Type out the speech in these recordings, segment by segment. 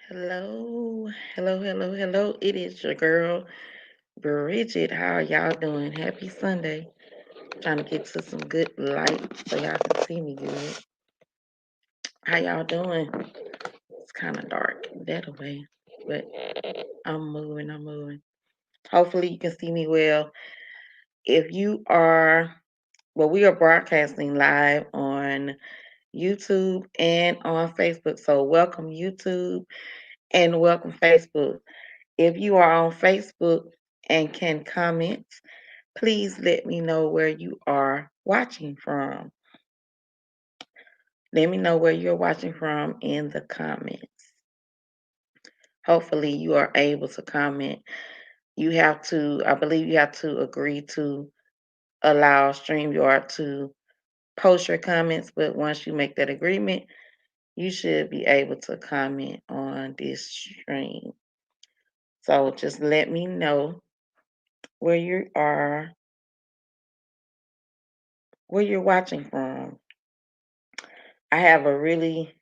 Hello, hello. It is your girl, Bridget. How are y'all doing? Happy Sunday. Trying to get to some good light so y'all can see me good. How y'all doing? It's kind of dark that way, but I'm moving. Hopefully, you can see me well. If you are, well, we are broadcasting live on YouTube and on Facebook. So, welcome, YouTube, and welcome, Facebook. If you are on Facebook and can comment, please let me know where you are watching from. Let me know where you're watching from in the comments. Hopefully, you are able to comment. I believe you have to agree to allow StreamYard to post your comments, but once you make that agreement, you should be able to comment on this stream. So just let me know where you are, where you're watching from. I have a really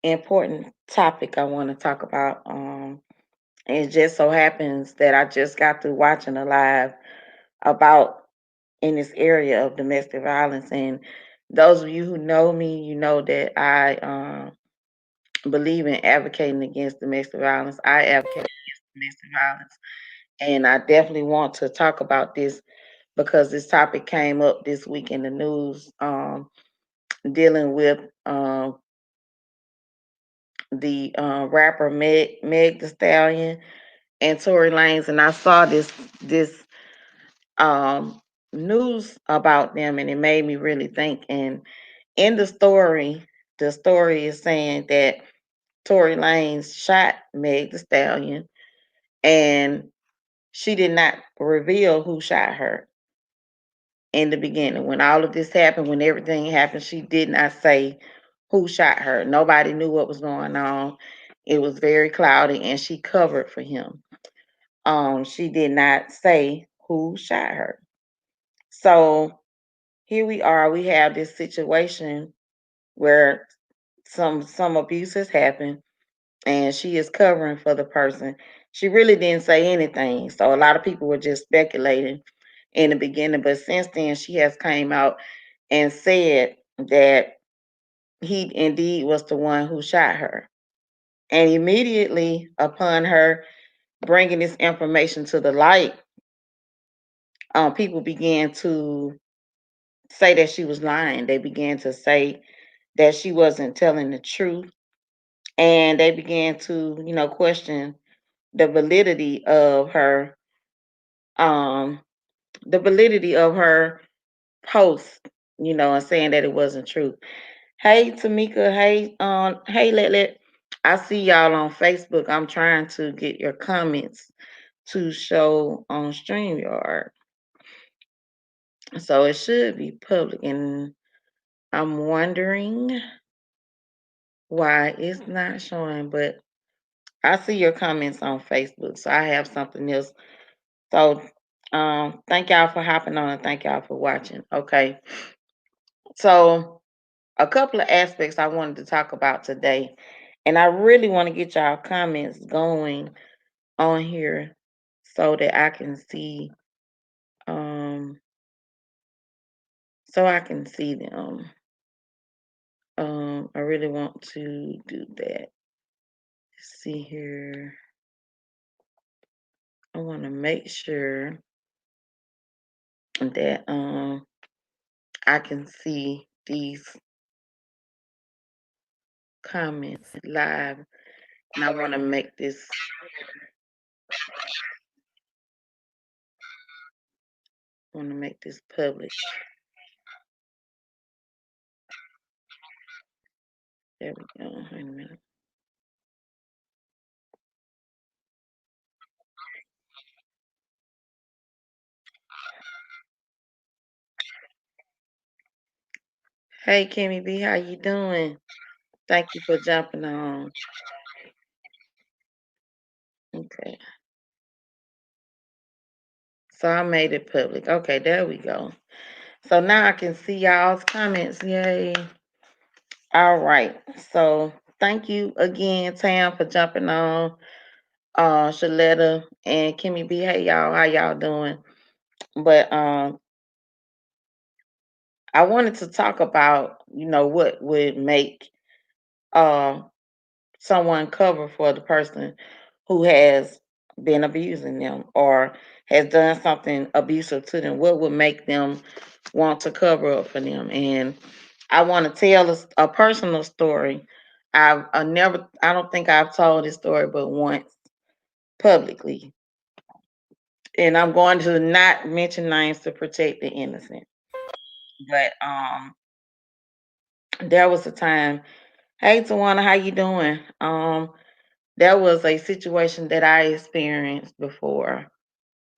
important topic I want to talk about. It just so happens that I just got through watching a live about in this area of domestic violence. And those of you who know me, you know that I believe in advocating against domestic violence. I advocate against domestic violence. And I definitely want to talk about this because this topic came up this week in the news, dealing with the rapper Meg the Stallion and Tory Lanez, and I saw this um, news about them, and it made me really think. And in the story is saying that Tory Lanez shot Meg the Stallion, and she did not reveal who shot her in the beginning. When all of this happened, when everything happened, she did not say who shot her. Nobody knew what was going on. It was very cloudy, and she covered for him. She did not say who shot her. So here we are. We have this situation where some abuse has happened, and she is covering for the person. She really didn't say anything, so a lot of people were just speculating in the beginning. But since then, she has came out and said that he indeed was the one who shot her. And immediately upon her bringing this information to the light, people began to say that she was lying. They began to say that she wasn't telling the truth, and they began to, question the validity of her, um, the validity of her post, and saying that it wasn't true. Hey, Tamika. Hey, Let. I see y'all on Facebook. I'm trying to get your comments to show on StreamYard. So it should be public, and I'm wondering why it's not showing, but I see your comments on Facebook, so I have something else. So thank y'all for hopping on and thank y'all for watching. Okay. So a couple of aspects I wanted to talk about today. And I really want to get y'all comments going on here so that I can see um them. I really want to do that. Let's see here. I want to make sure that I can see these comments live, and I want to make this public. There we go. Wait a minute. Hey, Kimmy B, how you doing? Thank you for jumping on. Okay, so I made it public. Okay, there we go. So now I can see y'all's comments. Yay! All right. So Thank you again, Tam, for jumping on. Shaletta and Kimmy B. Hey y'all, how y'all doing? But I wanted to talk about, what would make um someone cover for the person who has been abusing them or has done something abusive to them. What would make them want to cover up for them? And I want to tell a personal story. I don't think I've told this story but once publicly. And I'm going to not mention names to protect the innocent. But there was a time, hey Tawana, how you doing? There was a situation that I experienced before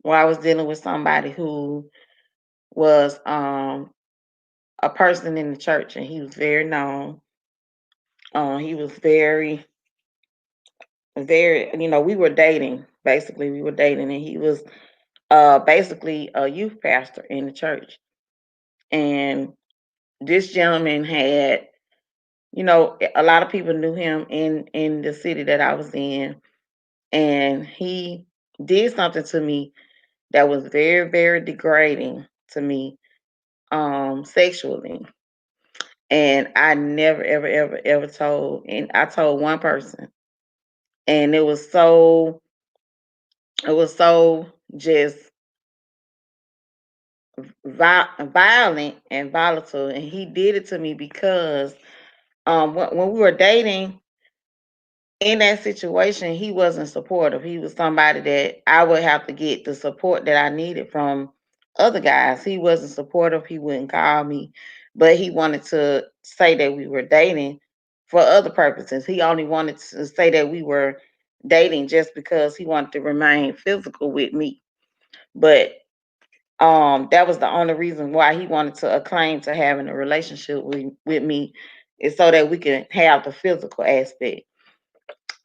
where I was dealing with somebody who was a person in the church, and he was very known. He was very, very, we were dating. Basically, we were dating, and he was basically a youth pastor in the church. And this gentleman had, a lot of people knew him in the city that I was in, and he did something to me that was very, very degrading to me, sexually. And I never, ever, ever, ever told, and I told one person, and it was so just violent and volatile, and he did it to me because when we were dating, in that situation, he wasn't supportive. He was somebody that I would have to get the support that I needed from other guys. He wasn't supportive. He wouldn't call me, but he wanted to say that we were dating for other purposes. He only wanted to say that we were dating just because he wanted to remain physical with me. But that was the only reason why he wanted to acclaim to having a relationship with me, is so that we can have the physical aspect.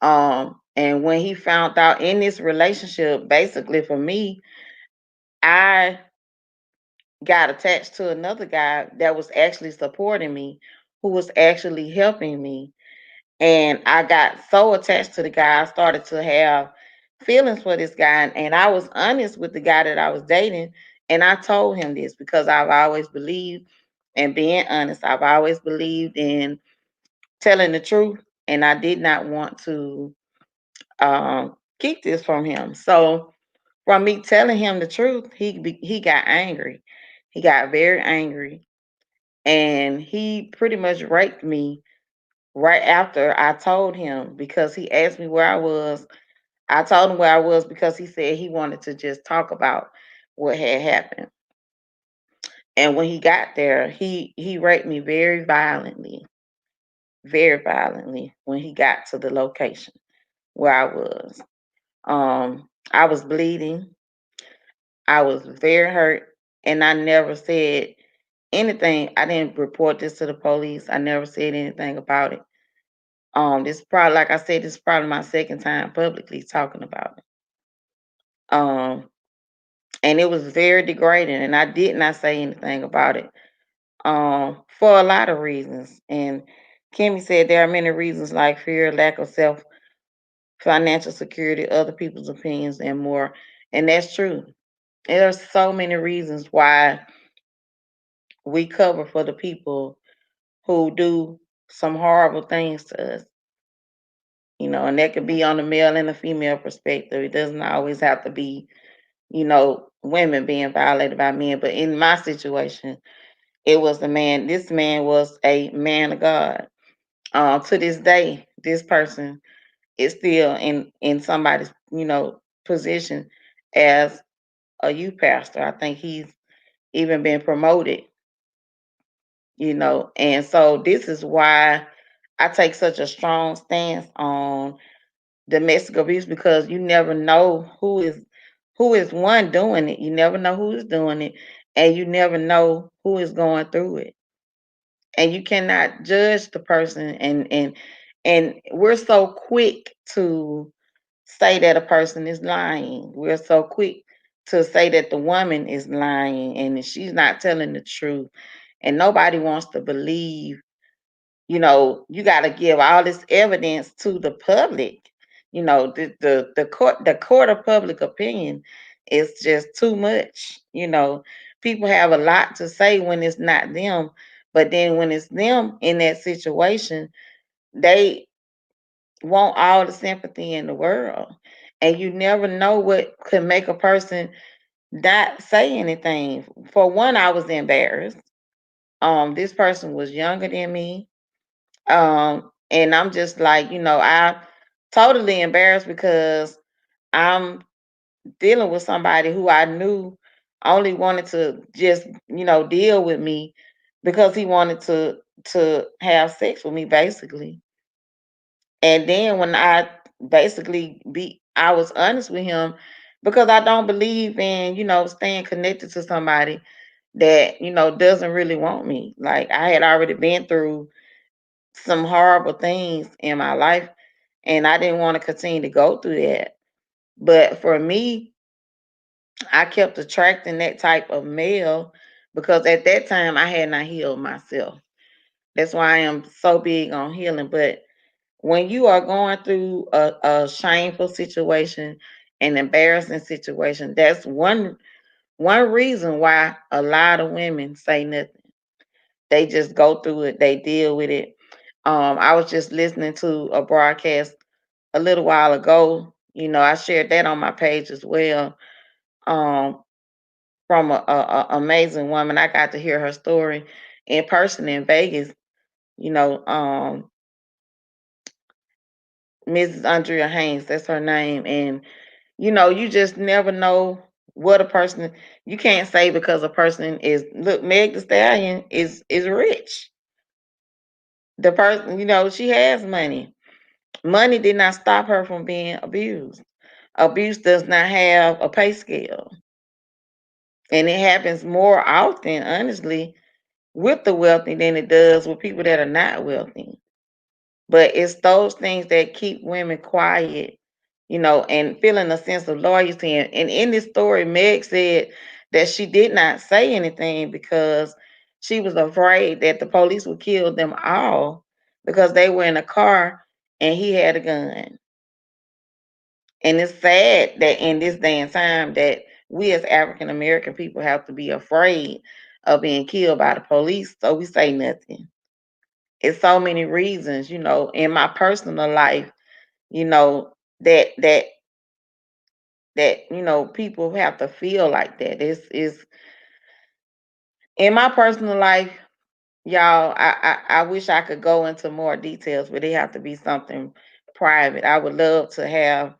And when he found out in this relationship, basically for me, I got attached to another guy that was actually supporting me, who was actually helping me. And I got so attached to the guy, I started to have feelings for this guy. And I was honest with the guy that I was dating. And I told him this because I've always believed in being honest. I've always believed in telling the truth. And I did not want to keep this from him. So from me telling him the truth, he got angry. He got very angry, and he pretty much raped me right after I told him, because he asked me where I was. I told him where I was because he said he wanted to just talk about what had happened. And when he got there, he raped me very violently when he got to the location where I was. I was bleeding. I was very hurt, and I never said anything. I didn't report this to the police. I never said anything about it. This is probably, like I said, this is probably my second time publicly talking about it. Um, and it was very degrading, and I did not say anything about it. For a lot of reasons. And Kimmy said there are many reasons like fear, lack of self, financial security, other people's opinions, and more. And that's true. There are so many reasons why we cover for the people who do some horrible things to us, and that could be on the male and the female perspective. It doesn't always have to be, women being violated by men. But in my situation, it was the man. This man was a man of God. To this day, this person is still in somebody's, position as a youth pastor. I think he's even been promoted, and so this is why I take such a strong stance on domestic abuse, because you never know who is one doing it. You never know who is doing it, and you never know who is going through it. And you cannot judge the person, and we're so quick to say that a person is lying. We're so quick to say that the woman is lying and she's not telling the truth. And nobody wants to believe You got to give all this evidence to the public. The court of public opinion is just too much. People have a lot to say when it's not them, but then when it's them in that situation, they want all the sympathy in the world. And you never know what could make a person not say anything. For one, I was embarrassed. This person was younger than me. And I'm just like, I totally embarrassed because I'm dealing with somebody who I knew only wanted to just, deal with me because he wanted to have sex with me basically. And then when I was honest with him because I don't believe in, staying connected to somebody that, doesn't really want me. Like I had already been through some horrible things in my life and I didn't want to continue to go through that. But for me, I kept attracting that type of male because at that time I had not healed myself. That's why I am so big on healing. But when you are going through a shameful situation, an embarrassing situation, that's one reason why a lot of women say nothing. They just go through it, they deal with it. I was just listening to a broadcast a little while ago. I shared that on my page as well. Um, from a amazing woman. I got to hear her story in person in Vegas. You know, um, Mrs. Andrea Haynes, that's her name, and you just never know what a person. You can't say because a person is look. Meg the Stallion is rich. The person, she has money. Money did not stop her from being abused. Abuse does not have a pay scale. And it happens more often, honestly, with the wealthy than it does with people that are not wealthy. But it's those things that keep women quiet, and feeling a sense of loyalty. And in this story, Meg said that she did not say anything because she was afraid that the police would kill them all because they were in a car and he had a gun. And it's sad that in this day and time that we as African American people have to be afraid of being killed by the police, so we say nothing. It's so many reasons, in my personal life, you know, that that people have to feel like that. It's is in my personal life, y'all, I wish I could go into more details, but it have to be something private. I would love to have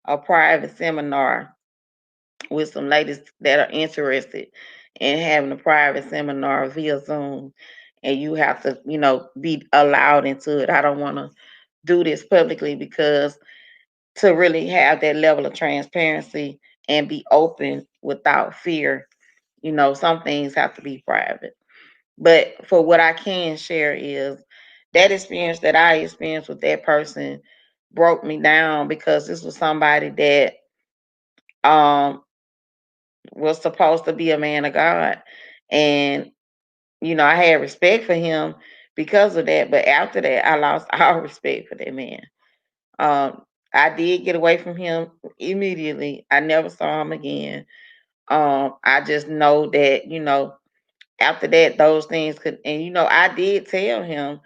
a private seminar with some ladies that are interested in having a private seminar via Zoom, and you have to, be allowed into it. I don't want to do this publicly because to really have that level of transparency and be open without fear, some things have to be private. But for what I can share is that experience that I experienced with that person broke me down because this was somebody that um was supposed to be a man of God. And, I had respect for him because of that. But after that, I lost all respect for that man. Um, I did get away from him immediately. I never saw him again. I just know that, after that, those things could, and, I did tell him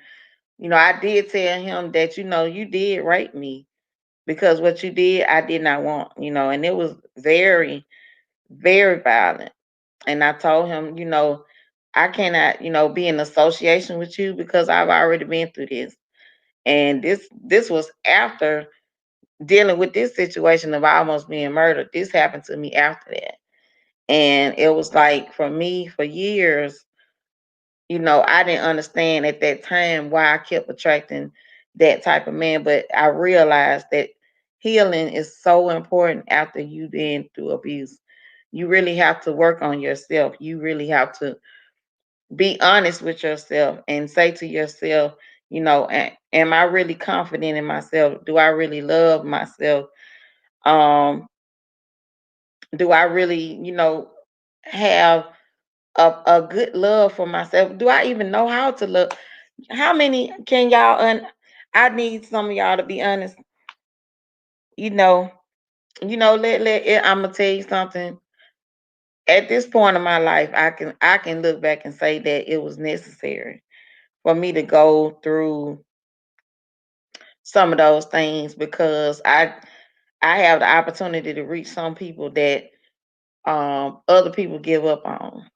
that, you did rape me because what you did, I did not want, and it was very, very violent. And I told him, I cannot, be in association with you because I've already been through this. And this was after dealing with this situation of almost being murdered. This happened to me after that. And it was like for me for years, I didn't understand at that time why I kept attracting that type of man. But I realized that healing is so important after you've been through abuse. You really have to work on yourself. You really have to be honest with yourself and say to yourself, am I really confident in myself? Do I really love myself? Um, do I really, have a good love for myself? Do I even know how to love? How many can y'all I need some of y'all to be honest. You know, I'm gonna tell you something. At this point in my life, I can look back and say that it was necessary for me to go through some of those things because I have the opportunity to reach some people that other people give up on.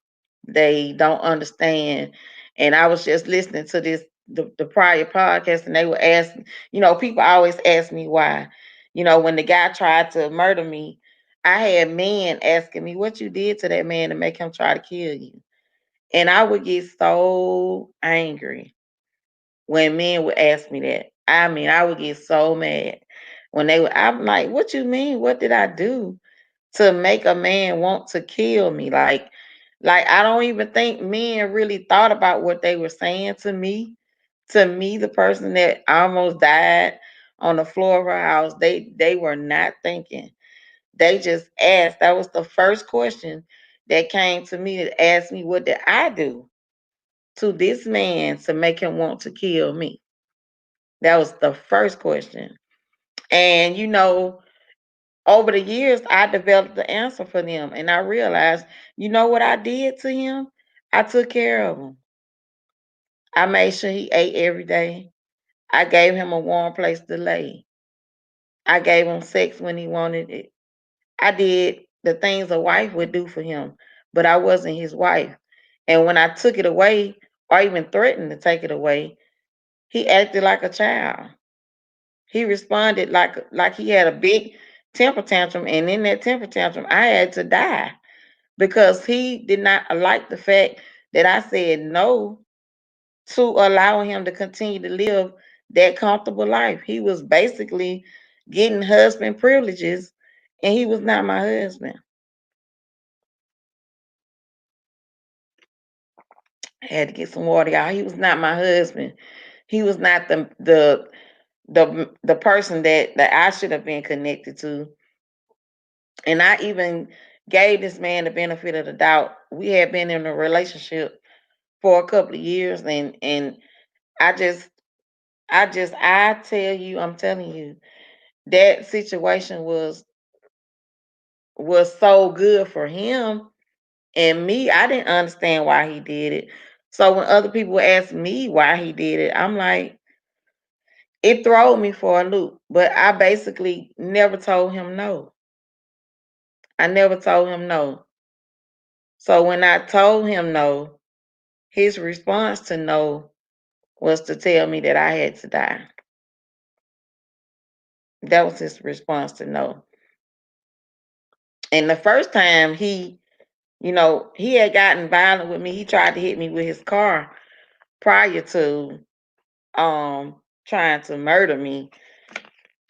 They don't understand. And I was just listening to the prior podcast, and they were asking, people always ask me why. When the guy tried to murder me, I had men asking me what you did to that man to make him try to kill you. And I would get so angry when men would ask me that. I mean, I would get so mad when they would. I'm like, what you mean? What did I do to make a man want to kill me? Like I don't even think men really thought about what they were saying to me. To me, the person that almost died on the floor of her house, they were not thinking. They just asked. That was the first question that came to me to ask me, what did I do to this man to make him want to kill me? That was the first question. And over the years, I developed the answer for them. And I realized, you know what I did to him? I took care of him. I made sure he ate every day. I gave him a warm place to lay. I gave him sex when he wanted it. I did the things a wife would do for him, but I wasn't his wife. And when I took it away, or even threatened to take it away, he acted like a child. He responded like he had a big temper tantrum, and in that temper tantrum, I had to die because he did not like the fact that I said no to allowing him to continue to live that comfortable life. He was basically getting husband privileges, and he was not my husband. I had to get some water, y'all. He was not my husband. He was not the person that I should have been connected to. And I even gave this man the benefit of the doubt. We had been in a relationship for a couple of years, and I just I tell you, I'm telling you, that situation was so good for him and me. I didn't understand why he did it. So when other people ask me why he did it, I'm like, it threw me for a loop. But I basically never told him no. I never told him no. So when I told him no, his response to no was to tell me that I had to die. That was his response to no. And the first time he had gotten violent with me. He tried to hit me with his car prior to trying to murder me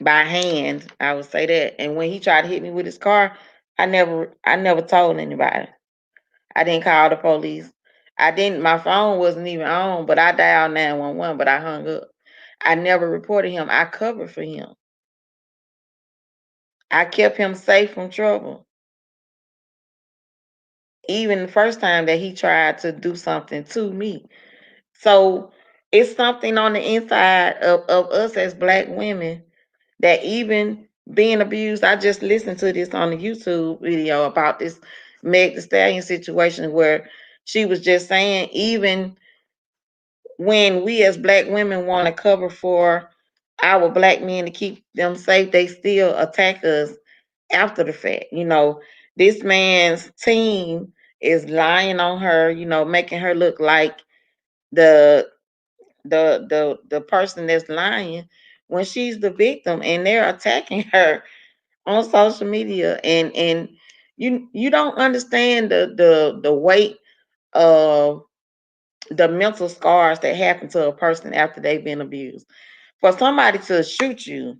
by hand. I would say that. And when he tried to hit me with his car, I never told anybody. I didn't call the police. I didn't My phone wasn't even on, but I dialed 911, but I hung up. I never reported him. I covered for him. I kept him safe from trouble. Even the first time that he tried to do something to me. So it's something on the inside of us as Black women that even being abused. I just listened to this on the YouTube video about this Meg the Stallion situation where she was just saying, even when we as Black women want to cover for our Black men to keep them safe, they still attack us after the fact. This man's team is lying on her, making her look like the the person that's lying when she's the victim, and they're attacking her on social media. And you don't understand the weight of the mental scars that happen to a person after they've been abused. For somebody to shoot you,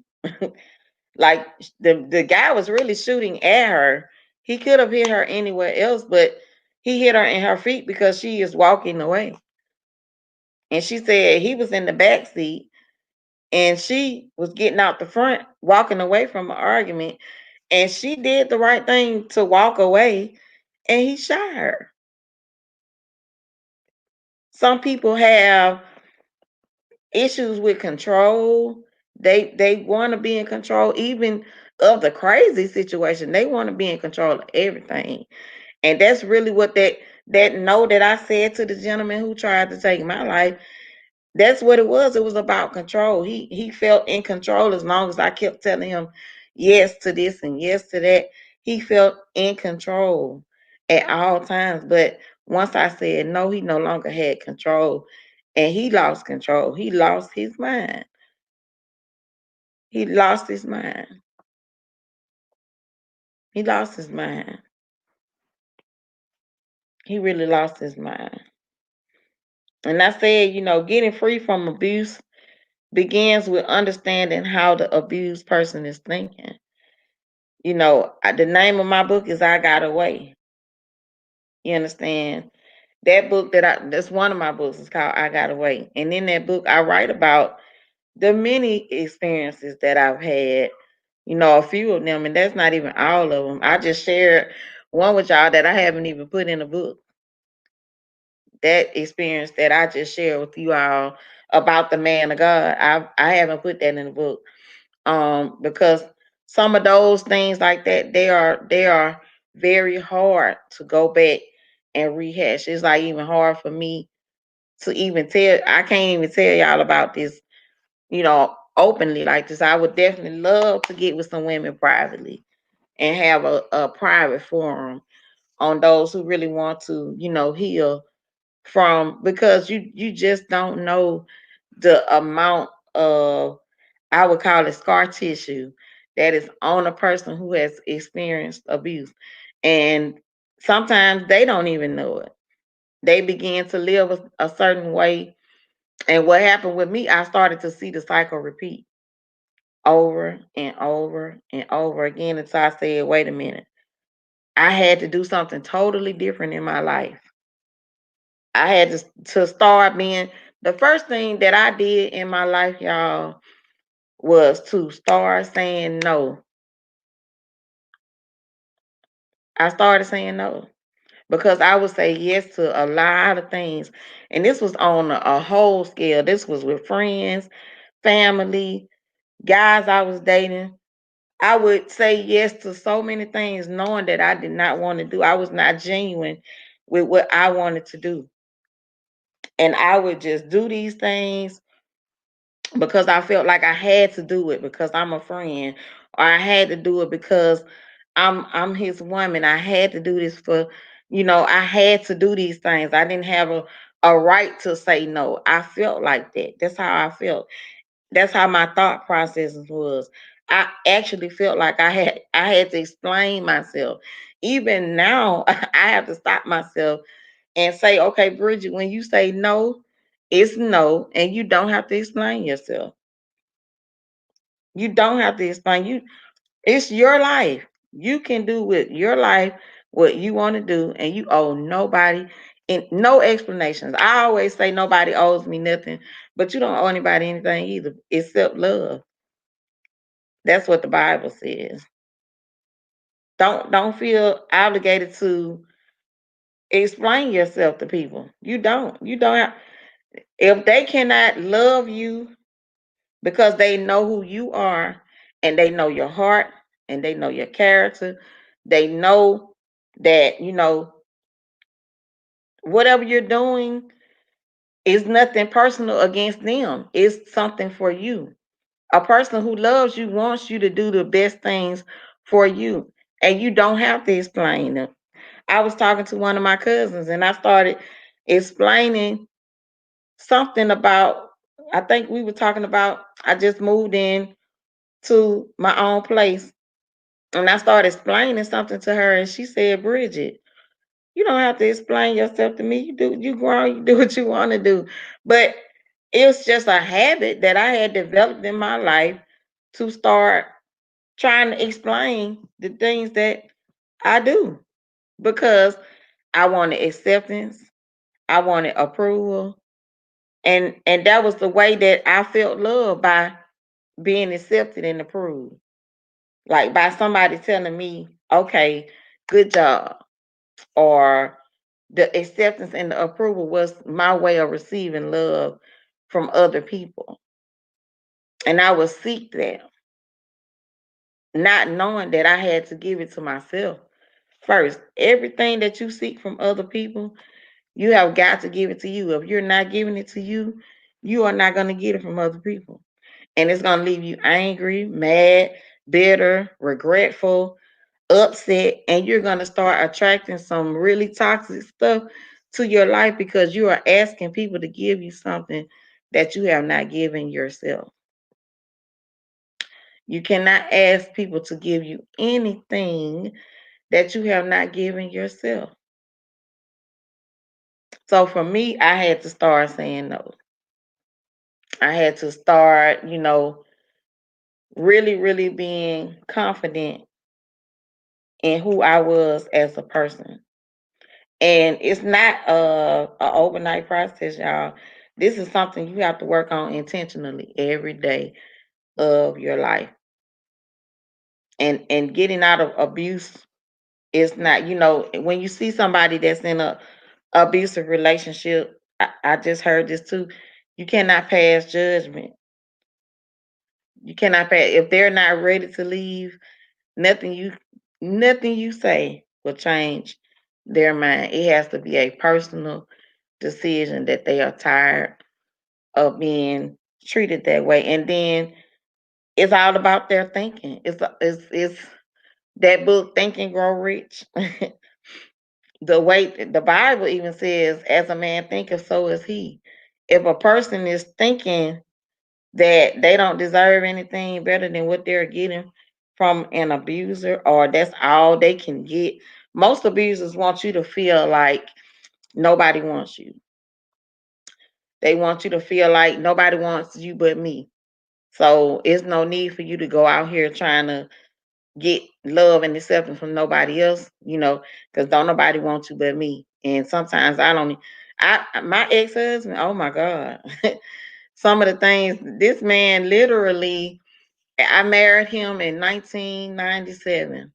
like the guy was really shooting at her. He could have hit her anywhere else, but he hit her in her feet because she is walking away. And she said he was in the back seat and she was getting out the front, walking away from an argument. And she did the right thing to walk away, and he shot her. Some people have issues with control. They want to be in control, even of the crazy situation. They want to be in control of everything. And that's really what that no that I said to the gentleman who tried to take my life. That's what it was. It was about control. He felt in control as long as I kept telling him yes to this and yes to that. He felt in control at all times. But once I said no, he no longer had control, and he lost control. He lost his mind. He lost his mind. He lost his mind. He really lost his mind. And I said, getting free from abuse begins with understanding how the abused person is thinking. The name of my book is I Got Away. You understand? That's one of my books. It's called I Got Away. And in that book, I write about the many experiences that I've had, a few of them, and that's not even all of them. I just shared one with y'all that I haven't even put in the book. That experience that I just shared with you all about the man of God, I haven't put that in the book. Because some of those things like that, they are very hard to go back and rehash. It's like even hard for me to even tell. I can't even tell y'all about this, openly like this. I would definitely love to get with some women privately and have a private forum on those who really want to, heal from, because you just don't know the amount of, I would call it scar tissue, that is on a person who has experienced abuse. And sometimes they don't even know it. They begin to live a certain way. And what happened with me, I started to see the cycle repeat over and over and over again until I said, wait a minute, I had to do something totally different in my life. I had to start being, the first thing that I did in my life, y'all, was to start saying no. I started saying no because I would say yes to a lot of things. And this was on a whole scale. This was with friends, family, guys I was dating. I would say yes to so many things knowing that I did not want to do. I was not genuine with what I wanted to do. And I would just do these things because I felt like I had to do it because I'm a friend, or I had to do it because I'm his woman. I had to do this for, I had to do these things. I didn't have a right to say no. I felt like that. That's how I felt. That's how my thought processes was. I actually felt like I had to explain myself. Even now, I have to stop myself and say, okay, Bridget, when you say no, it's no, and you don't have to explain yourself. You don't have to explain. It's your life. You can do with your life what you want to do, and you owe nobody and no explanations. I always say nobody owes me nothing, but you don't owe anybody anything either, except love. That's what the Bible says. Don't feel obligated to explain yourself to people. You don't. You don't have, if they cannot love you because they know who you are, and they know your heart, and they know your character. They know that, whatever you're doing is nothing personal against them. It's something for you. A person who loves you wants you to do the best things for you, and you don't have to explain them. I was talking to one of my cousins, and I started explaining something about, I think we were talking about, I just moved in to my own place. And I started explaining something to her, and she said, Bridget, you don't have to explain yourself to me. You grown, you do what you want to do. But it's just a habit that I had developed in my life to start trying to explain the things that I do, because I wanted acceptance, I wanted approval, and that was the way that I felt love, by being accepted and approved. Like by somebody telling me, okay, good job, or the acceptance and the approval was my way of receiving love from other people. And I would seek that, not knowing that I had to give it to myself first. Everything that you seek from other people, you have got to give it to you. If you're not giving it to you, you are not going to get it from other people. And it's going to leave you angry, mad, bitter, regretful, upset, and you're going to start attracting some really toxic stuff to your life because you are asking people to give you something that you have not given yourself. You cannot ask people to give you anything that you have not given yourself. So for me, I had to start saying no. I had to start, really, really being confident in who I was as a person. And it's not a overnight process, y'all. This is something you have to work on intentionally every day of your life. And getting out of abuse is not, when you see somebody that's in a abusive relationship, I just heard this too. You cannot pass judgment. You cannot pass if they're not ready to leave. Nothing you nothing you say will change their mind. It has to be a personal decision that they are tired of being treated that way. And then it's all about their thinking. It's that book Think and Grow Rich. The way the Bible even says, as a man thinketh, so is he. If a person is thinking that they don't deserve anything better than what they're getting from an abuser, or that's all they can get. Most abusers want you to feel like nobody wants you. They want you to feel like nobody wants you but me. So it's no need for you to go out here trying to get love and acceptance from nobody else, because don't nobody want you but me. And sometimes I don't. My ex husband, oh my God, some of the things this man literally. I married him in 1997,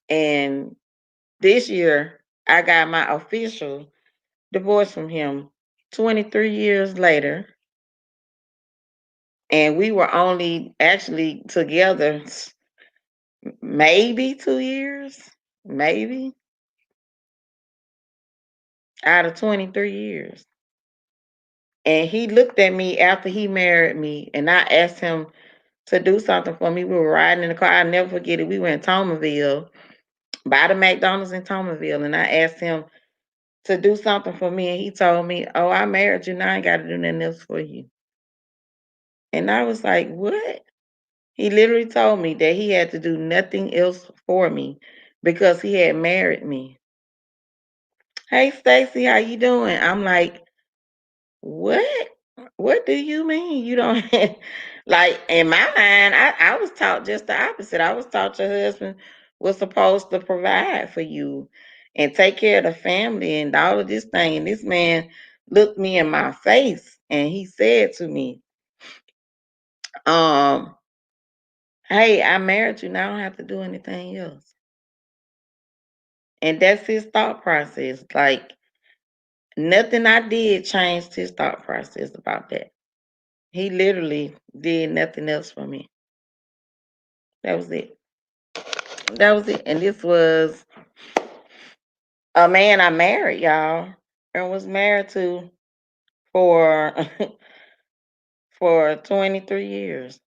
and this year I got my official divorce from him 23 years later, and we were only actually together maybe 2 years, maybe out of 23 years. And he looked at me after he married me, and I asked him to do something for me. We were riding in the car. I'll never forget it. We were in Thomasville, by the McDonald's in Thomasville, and I asked him to do something for me, and he told me, "Oh, I married you. Now I ain't got to do nothing else for you." And I was like, "What?" He literally told me that he had to do nothing else for me because he had married me. Hey, Stacy, how you doing? I'm like, what? What do you mean you don't like in my mind, I was taught just the opposite. I was taught your husband was supposed to provide for you and take care of the family and all of this thing. And this man looked me in my face and he said to me, um, hey, I married you, now I don't have to do anything else. And that's his thought process. Like nothing I did changed his thought process about that. He literally did nothing else for me. That was it. That was it. And this was a man I married, y'all, and was married to for for 23 years.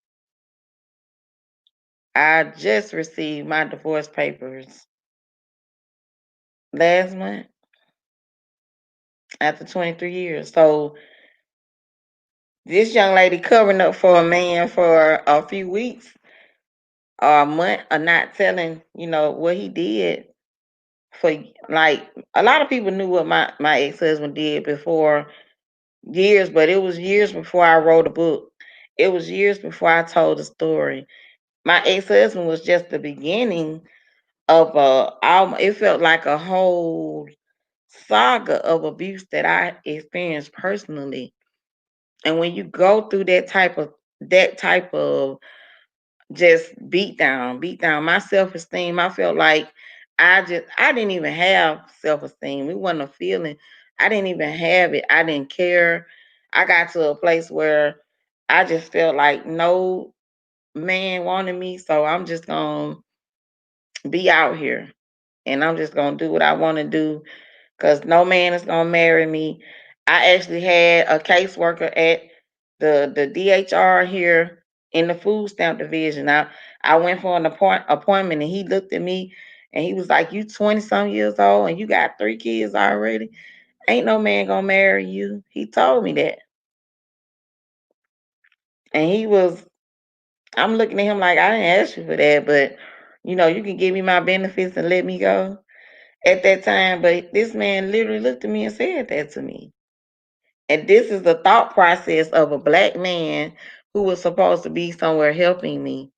I just received my divorce papers last month after 23 years. So this young lady covering up for a man for a few weeks or a month or not telling, what he did for like a lot of people knew what my ex-husband did before years, but it was years before I wrote a book. It was years before I told the story. My ex-husband was just the beginning of it felt like a whole saga of abuse that I experienced personally. And when you go through that type of just beat down my self-esteem, I felt like I didn't even have self-esteem. It wasn't a feeling. I didn't even have it. I didn't care. I got to a place where I just felt like no man wanted me, so I'm just gonna be out here and I'm just gonna do what I want to do because no man is gonna marry me. I actually had a caseworker at the DHR here in the food stamp division. I went for an appointment and he looked at me and he was like, "You 20 some years old and you got 3 kids already. Ain't no man gonna marry you." He told me that, and I'm looking at him like I didn't ask you for that, but you can give me my benefits and let me go at that time. But this man literally looked at me and said that to me. And this is the thought process of a black man who was supposed to be somewhere helping me.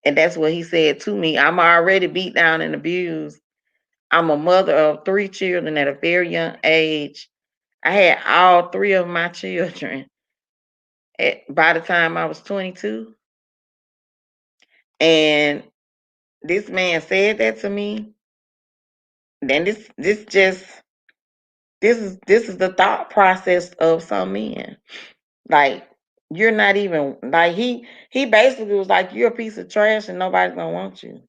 And that's what he said to me. I'm already beat down and abused. I'm a mother of 3 children at a very young age. I had all three of my children by the time I was 22. And this man said that to me. Then this is the thought process of some men. Like, you're not even like he basically was like, you're a piece of trash and nobody's gonna want you.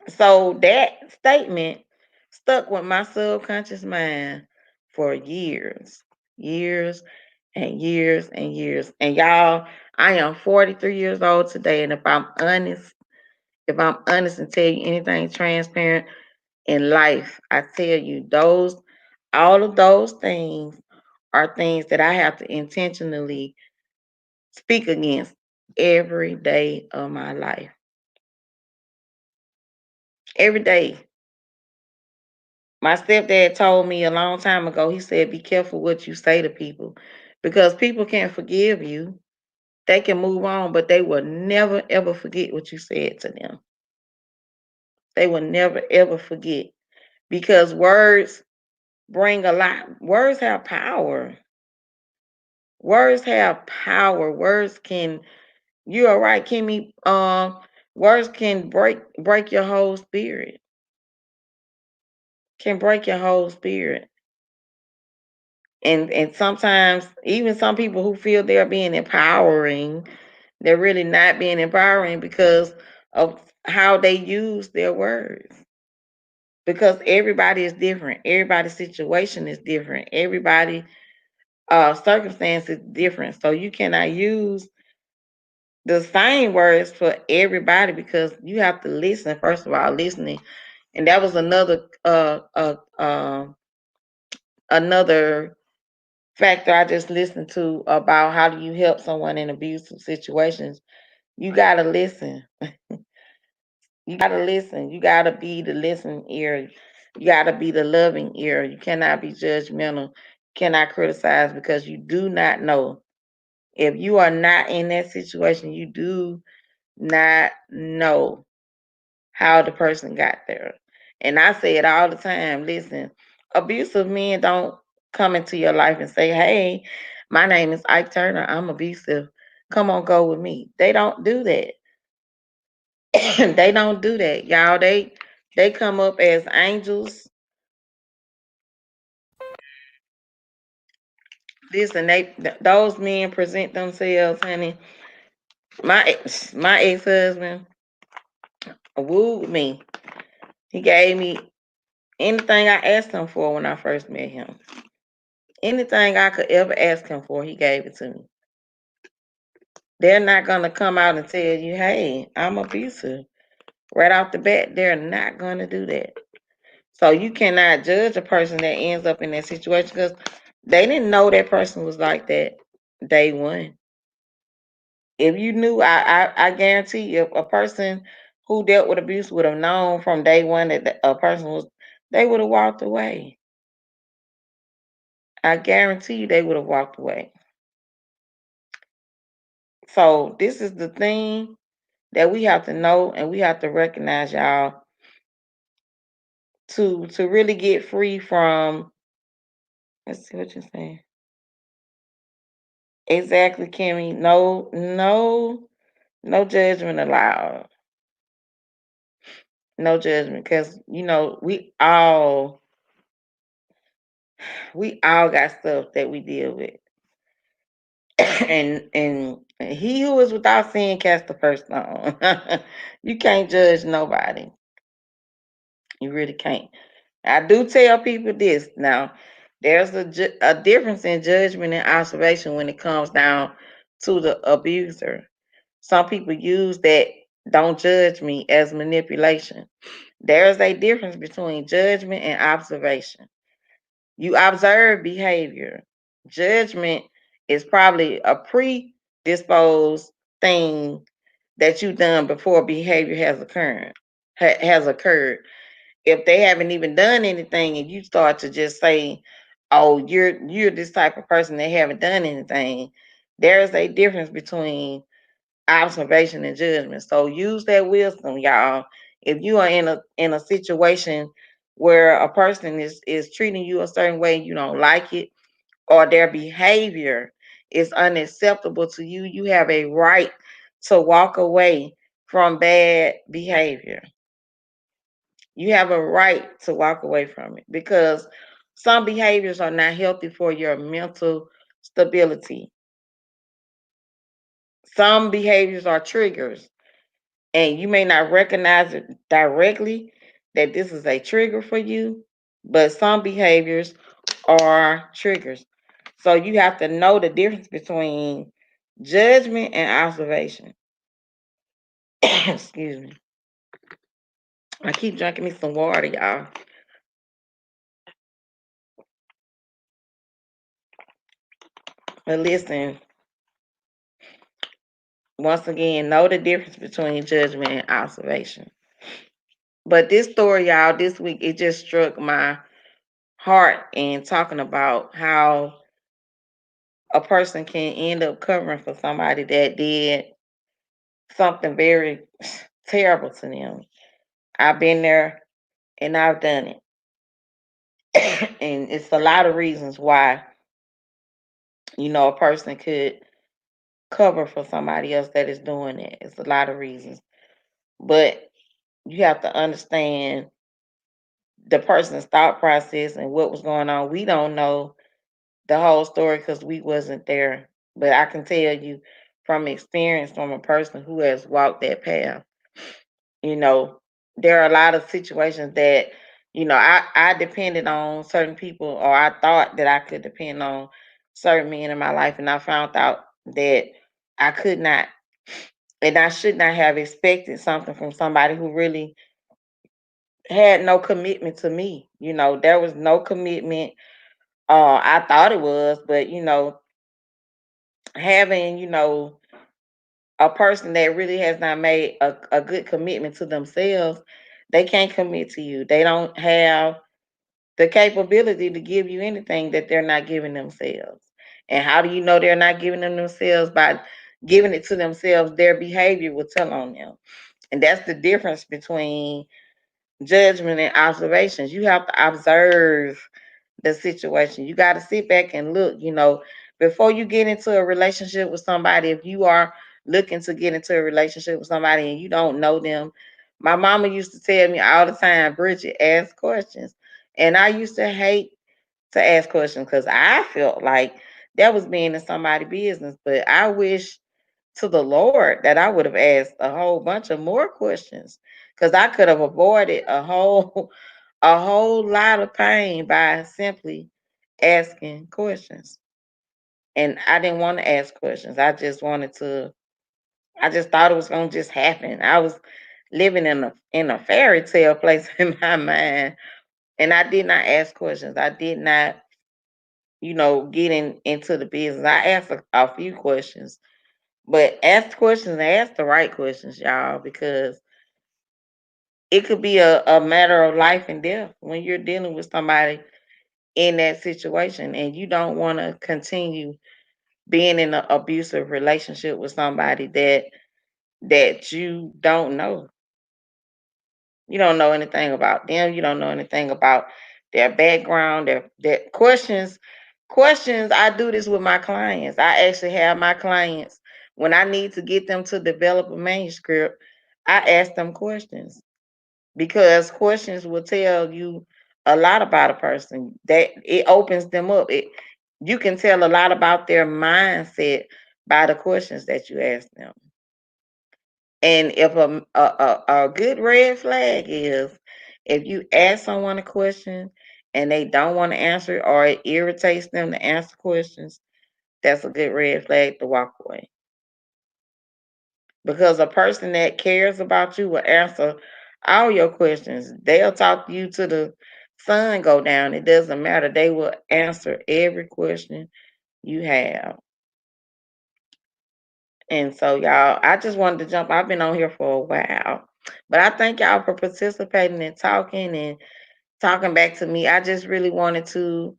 So that statement stuck with my subconscious mind for years, years and years and years. And y'all, I am 43 years old today. And if I'm honest and tell you anything transparent in life, I tell you all of those things are things that I have to intentionally speak against every day of my life. Every day. My stepdad told me a long time ago, he said, be careful what you say to people because people can't forgive you. They can move on, but they will never, ever forget what you said to them. They will never, ever forget because words bring a lot. Words have power. Words have power. You are right, Kimmy. Words can break your whole spirit. Can break your whole spirit. And sometimes even some people who feel they're being empowering, they're really not being empowering because of how they use their words. Because everybody is different. Everybody's situation is different. Everybody circumstance is different. So you cannot use the same words for everybody because you have to listen. First of all, listening, and that was another factor I just listened to about how do you help someone in abusive situations. You gotta listen. You gotta listen. You gotta be the listening ear. You gotta be the loving ear. You cannot be judgmental. You cannot criticize because you do not know. If you are not in that situation, you do not know how the person got there. And I say it all the time. Listen, abusive men don't come into your life and say, "Hey, my name is Ike Turner. I'm abusive. Come on, go with me." They don't do that. They don't do that, y'all. They come up as angels. Listen, those men present themselves, honey. My ex husband wooed me. He gave me anything I asked him for when I first met him. Anything I could ever ask him for, he gave it to me. They're not gonna come out and tell you, "Hey, I'm abusive." Right off the bat, they're not gonna do that. So you cannot judge a person that ends up in that situation because they didn't know that person was like that day one. If you knew, I guarantee you, if a person who dealt with abuse would have known from day one that a person was, they would have walked away. I guarantee you, they would have walked away. So this is the thing that we have to know and we have to recognize, y'all, to really get free from. Let's see what you're saying. Exactly, Kimmy. No, no, no judgment allowed. No judgment, because we all We all got stuff that we deal with. And he who is without sin cast the first stone. You can't judge nobody. You really can't. I do tell people this now. There's a difference in judgment and observation when it comes down to the abuser. Some people use that "don't judge me" as manipulation. There's a difference between judgment and observation. You observe behavior. Judgment is probably a predisposed thing that you've done before behavior has occurred. If they haven't even done anything and you start to just say, "Oh, you're this type of person," they haven't done anything. There's a difference between observation and judgment. So use that wisdom, y'all. If you are in a situation where a person is treating you a certain way, you don't like it, or their behavior is unacceptable to you, you have a right to walk away from bad behavior. You have a right to walk away from it because some behaviors are not healthy for your mental stability. Some behaviors are triggers, and you may not recognize it directly that this is a trigger for you, but some behaviors are triggers. So you have to know the difference between judgment and observation. Excuse me. I keep drinking me some water, y'all. But listen, once again, know the difference between judgment and observation. But this story, y'all, this week, it just struck my heart in talking about how a person can end up covering for somebody that did something very terrible to them. I've been there and I've done it. And it's a lot of reasons why, a person could cover for somebody else that is doing it. It's a lot of reasons. But you have to understand the person's thought process and what was going on. We don't know the whole story because we wasn't there. But I can tell you from experience from a person who has walked that path, you know, there are a lot of situations that, I depended on certain people, or I thought that I could depend on certain men in my life, and I found out that I could not, and I should not have expected something from somebody who really had no commitment to me. There was no commitment. I thought it was, but having, a person that really has not made a good commitment to themselves, they can't commit to you. They don't have the capability to give you anything that they're not giving themselves. And how do you know they're not giving them themselves? By giving it to themselves, their behavior will tell on them. And that's the difference between judgment and observations. You have to observe the situation. You got to sit back and look, before you get into a relationship with somebody. If you are looking to get into a relationship with somebody and you don't know them, my mama used to tell me all the time, "Bridget, ask questions." And I used to hate to ask questions because I felt like that was being in somebody's business. But I wish to the Lord that I would have asked a whole bunch of more questions, because I could have avoided a whole lot of pain by simply asking questions. And I didn't want to ask questions. I just thought it was gonna just happen. I was living in a fairy tale place in my mind. And I did not ask questions. I did not, get into the business. I asked a few questions, but ask questions and ask the right questions, y'all, because it could be a matter of life and death when you're dealing with somebody in that situation, and you don't want to continue being in an abusive relationship with somebody that you don't know. You don't know anything about them. You don't know anything about their background, their questions. I do this with my clients. I actually have my clients, when I need to get them to develop a manuscript, I ask them questions, because questions will tell you a lot about a person. That it opens them up. It You can tell a lot about their mindset by the questions that you ask them. And if a good red flag is if you ask someone a question and they don't want to answer it, or it irritates them to answer questions, that's a good red flag to walk away. Because a person that cares about you will answer all your questions. They'll talk to you till the sun go down. It doesn't matter. They will answer every question you have. And so, y'all, I just wanted to jump. I've been on here for a while, but I thank y'all for participating and talking back to me. I just really wanted to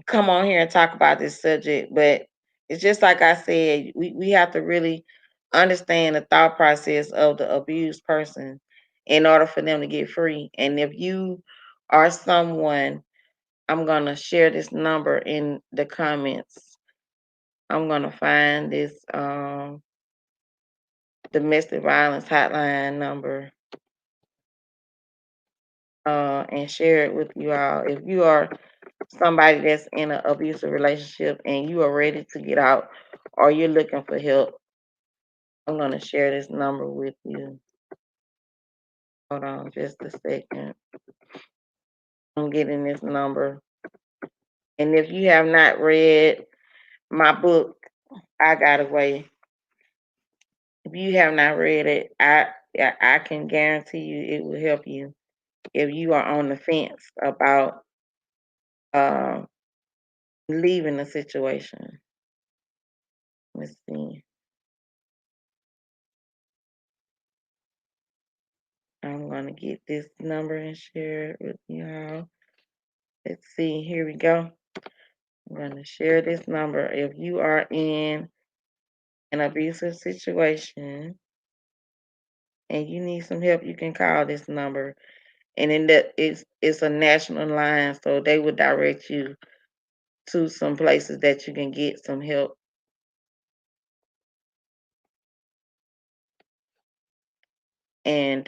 come on here and talk about this subject, but it's just like I said, we have to really understand the thought process of the abused person in order for them to get free. And if you are someone, I'm gonna share this number in the comments. I'm gonna find this domestic violence hotline number and share it with you all. If you are somebody that's in an abusive relationship and you are ready to get out or you're looking for help, I'm going to share this number with you. Hold on just a second. I'm getting this number. And if you have not read my book, I Got Away, if you have not read it, I can guarantee you it will help you if you are on the fence about uh, leaving the situation. Let's see. I'm going to get this number and share it with y'all. Let's see. Here we go. I'm going to share this number. If you are in an abusive situation and you need some help, you can call this number. And in that, it's a national line, so they will direct you to some places that you can get some help. And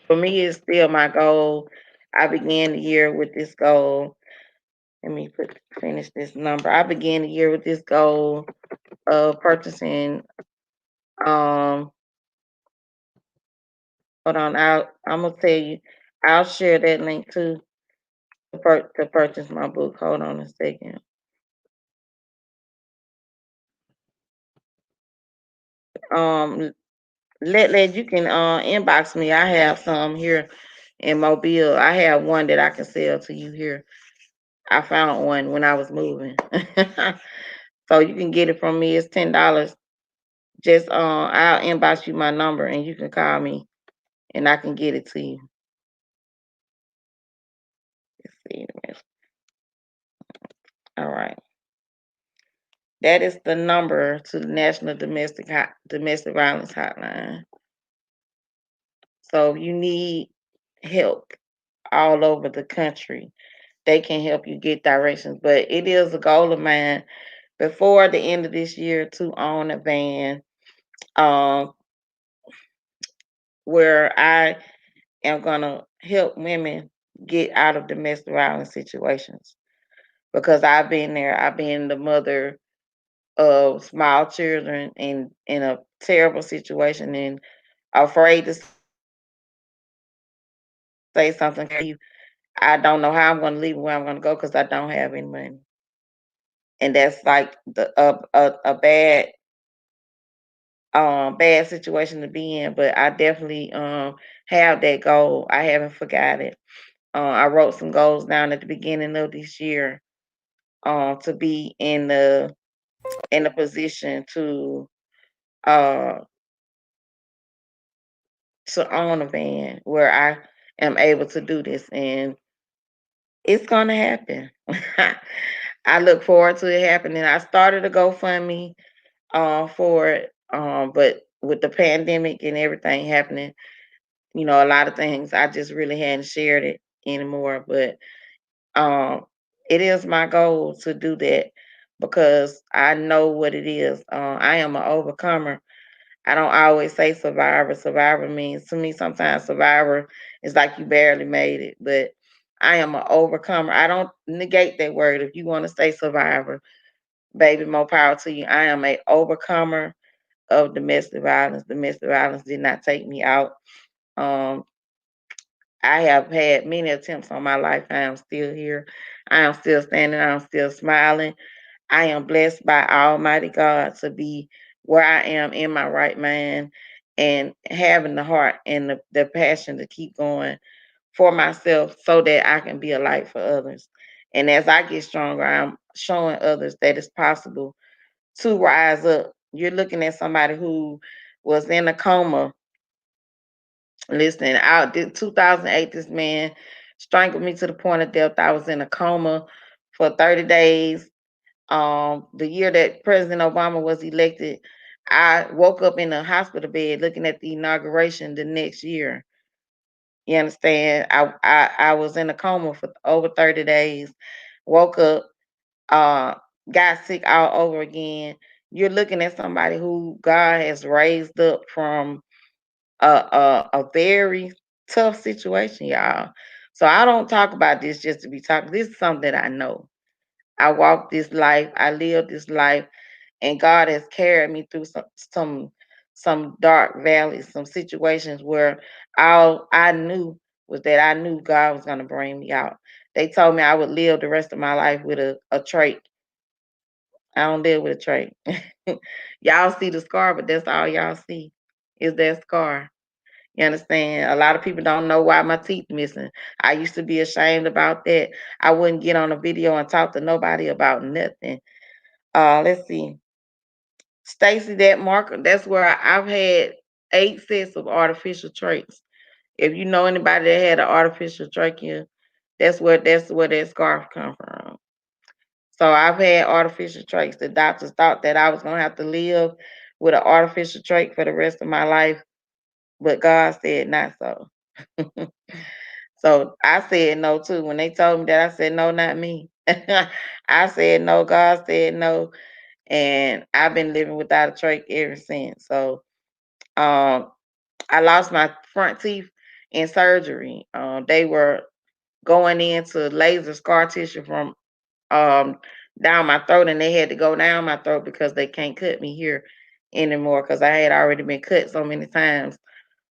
for me, it's still my goal. I began the year with this goal. Let me finish this number. I began the year with this goal of purchasing. Um, Hold on, I'm gonna tell you. I'll share that link too to purchase my book. Hold on a second. Um, let you can inbox me. I have some here in Mobile. I have one that I can sell to you here. I found one when I was moving, so you can get it from me. It's $10. Just I'll inbox you my number and you can call me and I can get it to you. Let's see. All right. That is the number to the National Domestic Violence Hotline. So if you need help all over the country, they can help you get directions. But it is a goal of mine before the end of this year to own a van um, where I am gonna help women get out of domestic violence situations because I've been there. I've been the mother of small children in a terrible situation and afraid to say something. I don't know how I'm going to leave and where I'm going to go because I don't have any money, and that's like a bad situation to be in. But I definitely have that goal. I haven't forgot it. I wrote some goals down at the beginning of this year to be in the position uh to own a van where I am able to do this, and it's gonna happen. I look forward to it happening. I started a GoFundMe for it, but with the pandemic and everything happening, a lot of things I just really hadn't shared it anymore. But um, it is my goal to do that because I know what it is. I am an overcomer. I don't always say survivor. Survivor means to me sometimes survivor is like you barely made it, but I am an overcomer. I don't negate that word. If you want to say survivor, baby, more power to you. I am a overcomer of domestic violence. Domestic violence did not take me out. Um, I have had many attempts on my life. I am still here. I am still standing. I am still smiling. I am blessed by Almighty God to be where I am in my right mind and having the heart and the passion to keep going for myself so that I can be a light for others. And as I get stronger, I'm showing others that it's possible to rise up. You're looking at somebody who was in a coma. Listen, out 2008, this man strangled me to the point of death. I was in a coma for 30 days. The year that President Obama was elected, I woke up in a hospital bed looking at the inauguration the next year. You understand? I was in a coma for over 30 days. Woke up, uh, got sick all over again. You're looking at somebody who God has raised up from a very tough situation, y'all. So I don't talk about this just to be talking. This is something that I know. I walked this life. I lived this life, and God has carried me through some dark valleys, some situations where all I knew was that I knew God was going to bring me out. They told me I would live the rest of my life with a trait. I don't live with a trait. Y'all see the scar, but that's all y'all see is that scar. You understand? A lot of people don't know why my teeth missing. I used to be ashamed about that. I wouldn't get on a video and talk to nobody about nothing. Let's see. Stacy, that marker, that's where I've had 8 sets of artificial trachs. If you know anybody that had an artificial trachea, that's where that scarf come from. So I've had artificial trachs. The doctors thought that I was gonna have to live with an artificial trach for the rest of my life, but God said not so. So I said no too. When they told me that, I said no, not me. I said no. God said no, and I've been living without a trach ever since. So um, I lost my front teeth in surgery. They were going into laser scar tissue from um, down my throat, and they had to go down my throat because they can't cut me here anymore because I had already been cut so many times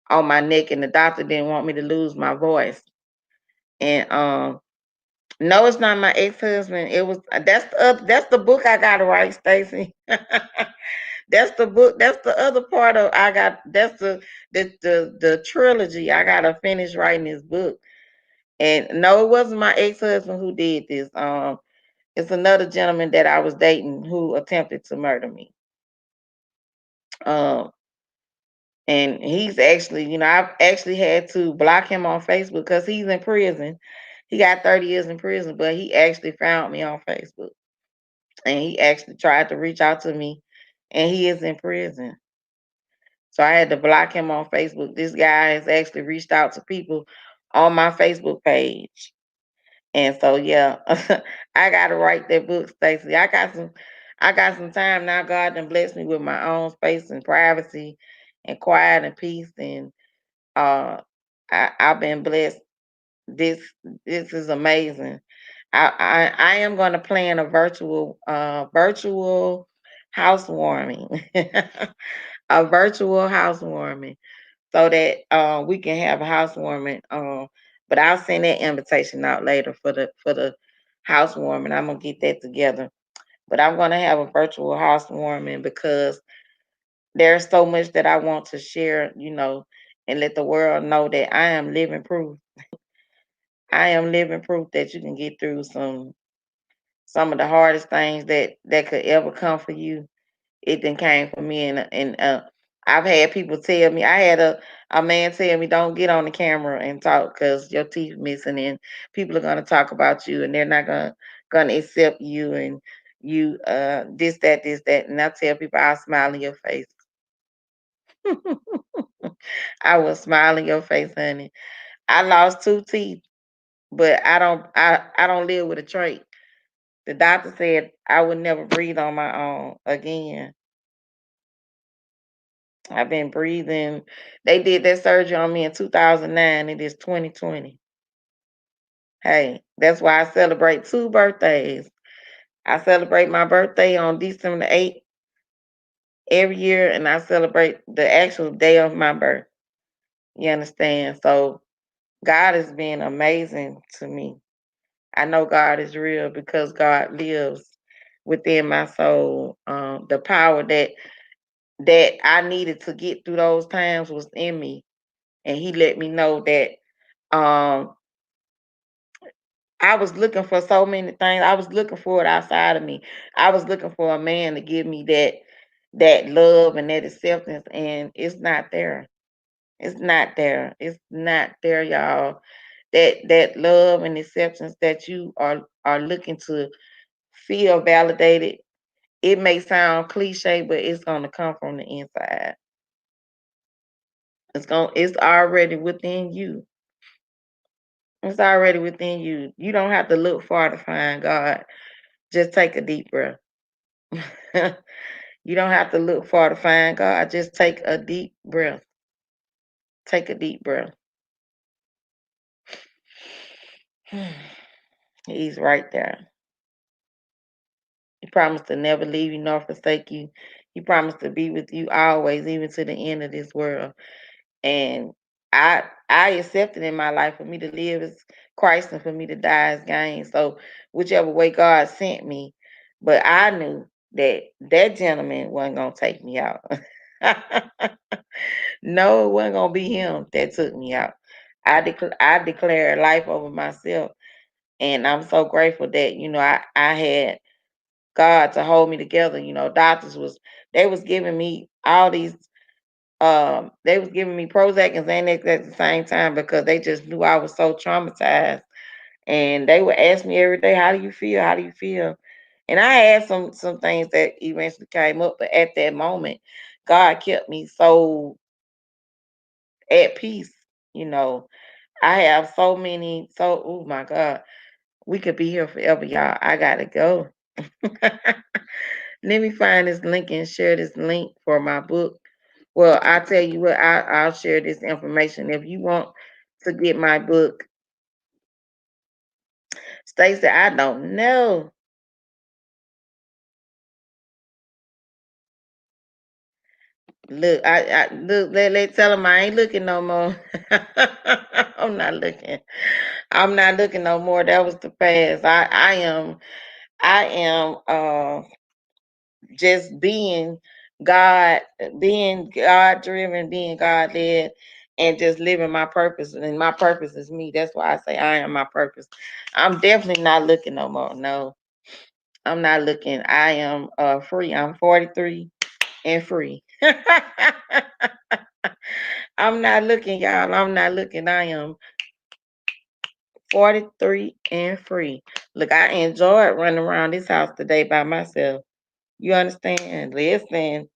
on my neck, and the doctor didn't want me to lose my voice. And no, it's not my ex-husband. It was that's the book I gotta write, Stacy. That's the book. That's the other part of I got. That's the trilogy. I gotta finish writing this book. And no, it wasn't my ex-husband who did this. It's another gentleman that I was dating who attempted to murder me. Um, and he's actually, I've actually had to block him on Facebook because he's in prison. He got 30 years in prison, but he actually found me on Facebook. And he actually tried to reach out to me, and he is in prison. So I had to block him on Facebook. This guy has actually reached out to people on my Facebook page. And so yeah, I gotta write that book, Stacey. I got some time now. God done blessed me with my own space and privacy and quiet and peace. And uh I've been blessed. This this is amazing. I am gonna plan a virtual housewarming. A virtual housewarming so that we can have a housewarming. But I'll send that invitation out later for the housewarming. I'm gonna get that together. But I'm gonna have a virtual housewarming because there's so much that I want to share, and let the world know that I am living proof. I am living proof that you can get through some of the hardest things that could ever come for you. It then came for me, and I've had people tell me. I had a man tell me, don't get on the camera and talk because your teeth missing, and people are gonna talk about you, and they're not gonna accept you, and you this that, and I tell people I'll smile in your face. I will smile in your face, honey. I lost 2 teeth, but I don't live with a trait. The doctor said I would never breathe on my own again. I've been breathing. They did that surgery on me in 2009. It is 2020. Hey, that's why I celebrate two birthdays. I celebrate my birthday on December the 8th every year, and I celebrate the actual day of my birth. You understand? So God has been amazing to me. I know God is real because God lives within my soul. The power that I needed to get through those times was in me, and He let me know that um, I was looking for so many things. I was looking for it outside of me. I was looking for a man to give me that love and that acceptance, and it's not there. It's not there. It's not there, y'all. That love and acceptance that you are looking to feel validated. It may sound cliche, but it's gonna come from the inside. It's already within you. It's already within you. You don't have to look far to find God. Just take a deep breath. You don't have to look far to find God. Just take a deep breath. Take a deep breath. He's right there. He promised to never leave you nor forsake you. He promised to be with you always, even to the end of this world. And I accepted in my life, for me to live is Christ and for me to die is gain. So whichever way God sent me, but I knew that that gentleman wasn't gonna take me out. No, it wasn't gonna be him that took me out. I declared life over myself, and I'm so grateful that I had God to hold me together. Doctors was giving me all these they was giving me Prozac and Xanax at the same time because they just knew I was so traumatized. And they would ask me every day, "How do you feel? How do you feel?" And I had some things that eventually came up, but at that moment, God kept me so at peace. You know, I have so many. Oh my God, we could be here forever, y'all. I gotta go. Let me find this link and share this link for my book. Well, I'll tell you what, I'll share this information. If you want to get my book, Stacey, I don't know. Look, I look, let tell them I ain't looking no more. I'm not looking. I'm not looking no more. That was the past. I am just being God driven, being God led, and just living my purpose. And my purpose is me. That's why I say I am my purpose. I'm definitely not looking no more. No, I'm not looking. I am free. I'm 43 and free. I'm not looking, y'all. I'm not looking. I am 43 and free. Look, I enjoyed running around this house today by myself. You understand? Listen.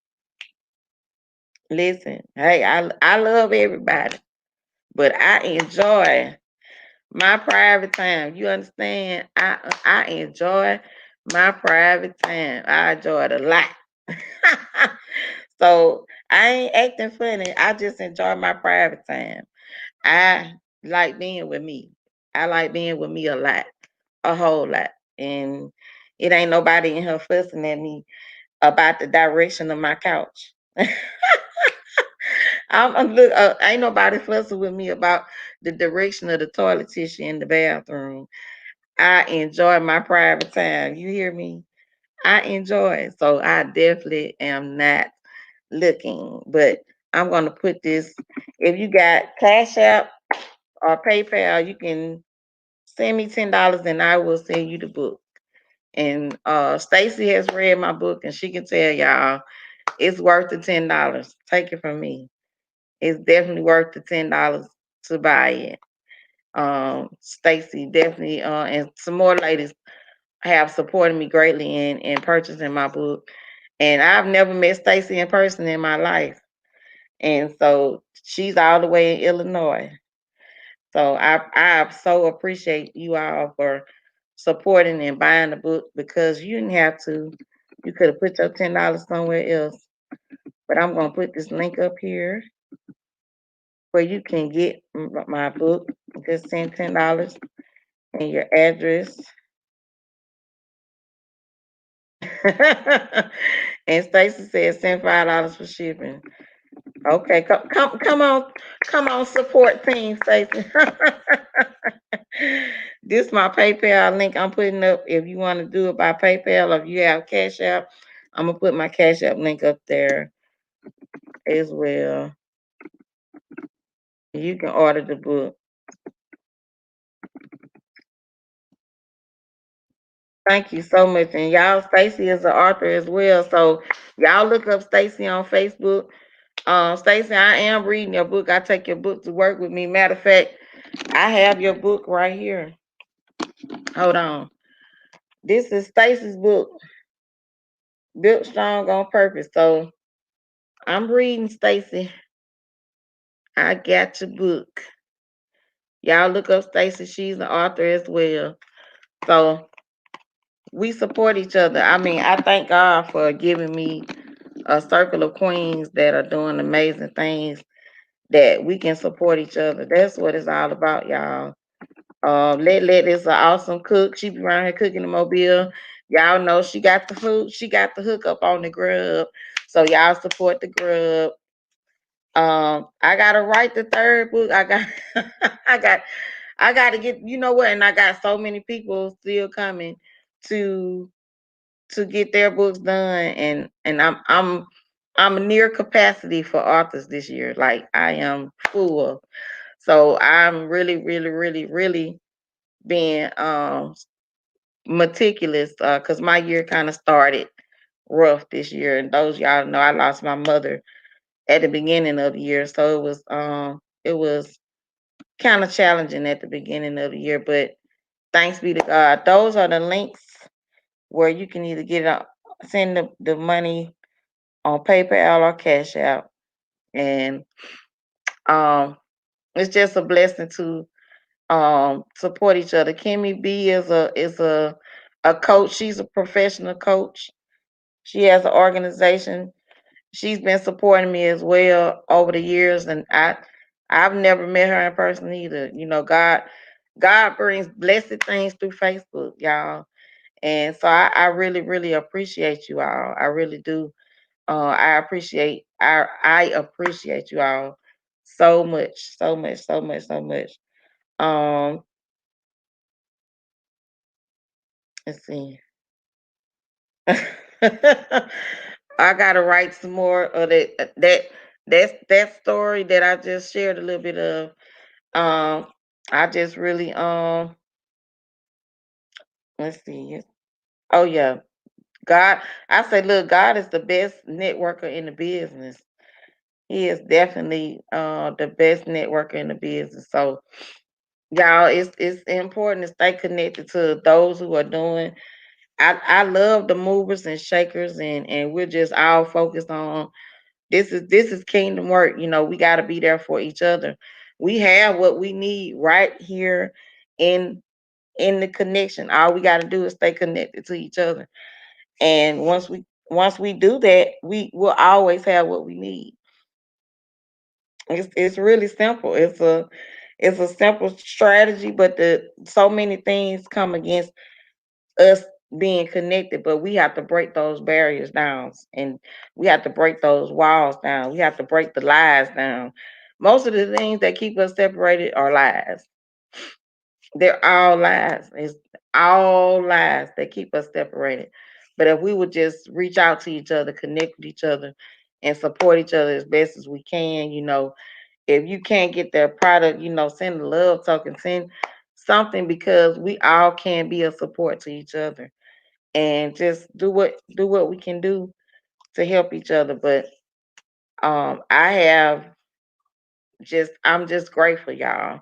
Hey, I love everybody, but I enjoy my private time. You understand? I enjoy my private time. I enjoy it a lot. So I ain't acting funny. I just enjoy my private time. I like being with me. I like being with me a lot, a whole lot. And it ain't nobody in here fussing at me about the direction of my couch. Look, ain't nobody fussing with me about the direction of the toilet tissue in the bathroom. I enjoy my private time. You hear me? I enjoy it. So I definitely am not looking, but I'm gonna put this. If you got Cash App or PayPal, you can send me $10 and I will send you the book. And Stacy has read my book and she can tell y'all it's worth the $10. Take it from me. It's definitely worth the $10 to buy it. Stacy definitely and some more ladies have supported me greatly in purchasing my book. And I've never met Stacy in person in my life. And so she's all the way in Illinois. So I so appreciate you all for supporting and buying the book because you didn't have to. You could have put your $10 somewhere else. But I'm gonna put this link up here where you can get my book. Just send $10 and your address. And Stacy said send $5 for shipping. Okay, come on, support team, Stacy. This is my PayPal link I'm putting up. If you want to do it by PayPal, or if you have Cash App, I'm gonna put my Cash App link up there as well. You can order the book. Thank you so much. And y'all, Stacy is an author as well. So y'all look up Stacy on Facebook. Stacy, I am reading your book. I take your book to work with me. Matter of fact, I have your book right here. Hold on. This is Stacy's book, Built Strong on Purpose. So I'm reading, Stacy. I got your book. Y'all look up Stacy. She's an author as well. So we support each other. I mean, I thank God for giving me a circle of queens that are doing amazing things, that we can support each other. That's what it's all about, y'all. Let is an awesome cook. She be around here cooking the mobile. Y'all know she got the food. She got the hookup on the grub. So y'all support the grub. I gotta write the third book. I got I got I gotta get, you know what, and I got so many people still coming to get their books done, and I'm near capacity for authors this year. Like I am full. So I'm really, really, really, really being meticulous, because my year kind of started rough this year. And those y'all know I lost my mother at the beginning of the year. So it was kind of challenging at the beginning of the year, but thanks be to God. Those are the links where you can either send the money on PayPal or Cash App. And um it's just a blessing to support each other. Kimmy B is a coach. She's a professional coach. She has an organization. She's been supporting me as well over the years, and I've never met her in person either. You know, God brings blessed things through Facebook, y'all. And so I really, really appreciate you all. I really do. I appreciate you all so much, so much, so much, so much. Um, let's see. I gotta write some more of that story that I just shared a little bit of. Um, I just really let's see. Oh yeah, God. I say, look, God is the best networker in the business. He is definitely the best networker in the business. So y'all, it's important to stay connected to those who are doing. I love the movers and shakers, and we're just all focused on this is kingdom work. You know, we got to be there for each other. We have what we need right here in the connection. All we got to do is stay connected to each other. And once we do that, we will always have what we need. It's really simple. It's a simple strategy, but the so many things come against us being connected, but we have to break those barriers down, and we have to break those walls down. We have to break the lies down. Most of the things that keep us separated are lies. They're all lies. It's all lies that keep us separated. But if we would just reach out to each other, connect with each other, and support each other as best as we can, if you can't get their product, send a love token, send something, because we all can be a support to each other, and just do what we can do to help each other. But I'm just grateful, y'all.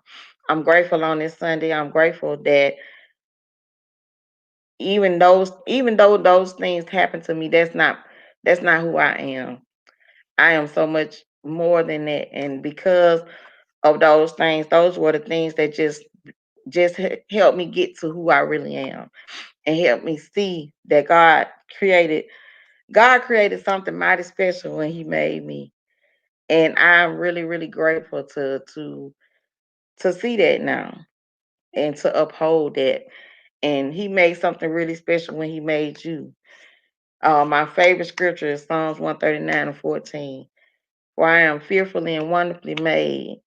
I'm grateful on this Sunday. I'm grateful that even though those things happen to me, that's not who I am. I am so much more than that. And because of those things, those were the things that just helped me get to who I really am, and help me see that God created God created something mighty special when He made me, and I'm really, really grateful to see that now and to uphold that. And He made something really special when He made you. My favorite scripture is Psalms 139:14. For I am fearfully and wonderfully made,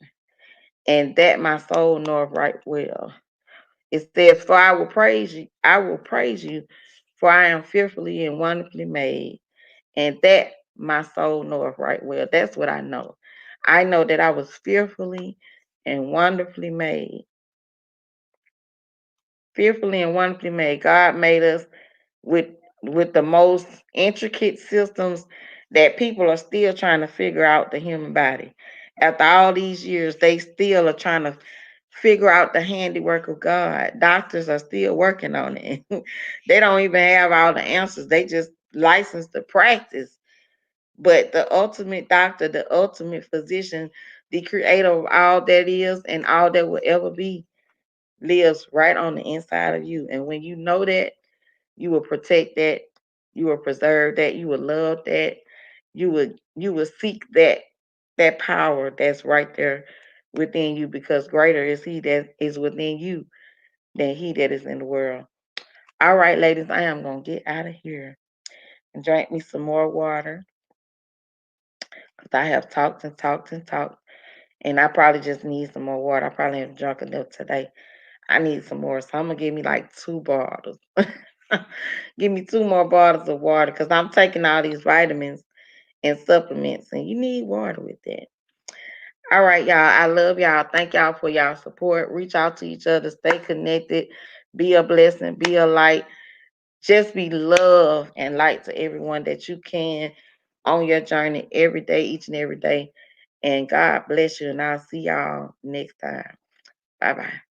and that my soul knoweth right well. It says, for I will praise you, for I am fearfully and wonderfully made, and that my soul knoweth right well. That's what I know. I know that I was fearfully and wonderfully made. Fearfully and wonderfully made. God made us with with the most intricate systems that people are still trying to figure out the human body. After all these years, they still are trying to figure out the handiwork of God. Doctors are still working on it. They don't even have all the answers. They just licensed to practice. But the ultimate doctor, the ultimate physician, the creator of all that is and all that will ever be, lives right on the inside of you. And when you know that, you will protect that, you will preserve that, you will love that, you will seek that power that's right there within you, because greater is He that is within you than he that is in the world. All right, ladies, I am gonna get out of here and drink me some more water because I have talked and talked and talked, and I probably just need some more water. I probably haven't drunk enough today. I need some more, so I'm gonna give me like 2 bottles. Give me 2 more bottles of water because I'm taking all these vitamins and supplements, and you need water with that. All right, y'all. I love y'all. Thank y'all for y'all support. Reach out to each other. Stay connected. Be a blessing. Be a light. Just be love and light to everyone that you can on your journey every day, each and every day. And God bless you. And I'll see y'all next time. Bye bye.